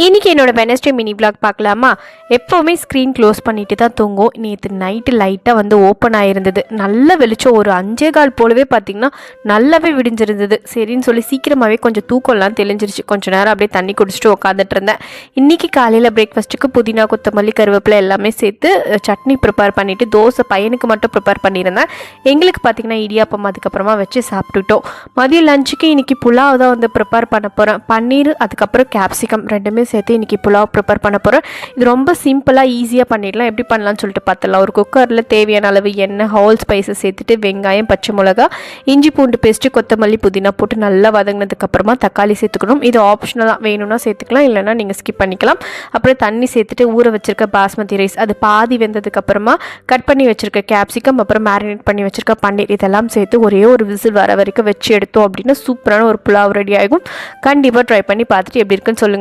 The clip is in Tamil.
இன்றைக்கி என்னோடய வெனஸ்டே மினி விளாக் பார்க்கலாமா? எப்போவுமே ஸ்க்ரீன் க்ளோஸ் பண்ணிட்டு தான் தூங்கும். நேற்று நைட்டு லைட்டாக வந்து ஓப்பன் ஆகிருந்தது. நல்ல வெளிச்சம், ஒரு 5:15 போலவே பார்த்திங்கன்னா நல்லாவே விடிஞ்சிருந்தது. சரின்னு சொல்லி சீக்கிரமாகவே கொஞ்சம் தூக்கம்லாம் தெளிஞ்சிருச்சு. கொஞ்சம் நேரம் அப்படியே தண்ணி குடிச்சிட்டு உட்காந்துட்டு இருந்தேன். இன்றைக்கி காலையில் பிரேக்ஃபாஸ்ட்டுக்கு புதினா, கொத்தமல்லி, கருவேப்பிலை எல்லாமே சேர்த்து சட்னி ப்ரிப்பேர் பண்ணிவிட்டு தோசை பையனுக்கு மட்டும் ப்ரிப்பேர் பண்ணியிருந்தேன். எங்களுக்கு பார்த்திங்கன்னா இடியாப்பம் அதுக்கப்புறமா வச்சு சாப்பிட்டுட்டோம். மதியம் லஞ்சுக்கு இன்றைக்கி புலாவ் தான் வந்து ப்ரிப்பேர் பண்ண போகிறேன். பன்னீர் அதுக்கப்புறம் கேப்சிகம் ரெண்டுமே சேர்த்து இன்றைக்கி புலாவ் ப்ரிப்பேர் பண்ண போகிறேன். இது ரொம்ப சிம்பிளாக ஈஸியாக பண்ணிடலாம். எப்படி பண்ணலாம்னு சொல்லிட்டு பார்த்துடலாம். ஒரு குக்கரில் தேவையான அளவு எண்ணெய், ஹோல் ஸ்பைஸஸ் சேர்த்துட்டு வெங்காயம், பச்சை மிளகா, இஞ்சி பூண்டு பேஸ்ட்டு, கொத்தமல்லி, புதினா போட்டு நல்லா வதங்கினதுக்கப்புறமா தக்காளி சேர்த்துக்கணும். இது ஆப்ஷனலாக வேணும்னா சேர்த்துக்கலாம், இல்லைனா நீங்கள் ஸ்கிப் பண்ணிக்கலாம். அப்புறம் தண்ணி சேர்த்துட்டு ஊற வச்சுருக்க பாஸ்மதி ரைஸ் அது பாதி வெந்ததுக்கப்புறமா கட் பண்ணி வச்சுருக்க கேப்சிகம், அப்புறம் மேரினேட் பண்ணி வச்சுருக்க பன்னீர் இதெல்லாம் சேர்த்து ஒரே ஒரு விசில் வர வரைக்கும் வச்சு எடுத்தோம் அப்படின்னா சூப்பரான ஒரு புலாவ் ரெடி ஆகும். கண்டிப்பாக ட்ரை பண்ணி பார்த்துட்டு எப்படி இருக்குன்னு சொல்லுங்கள்.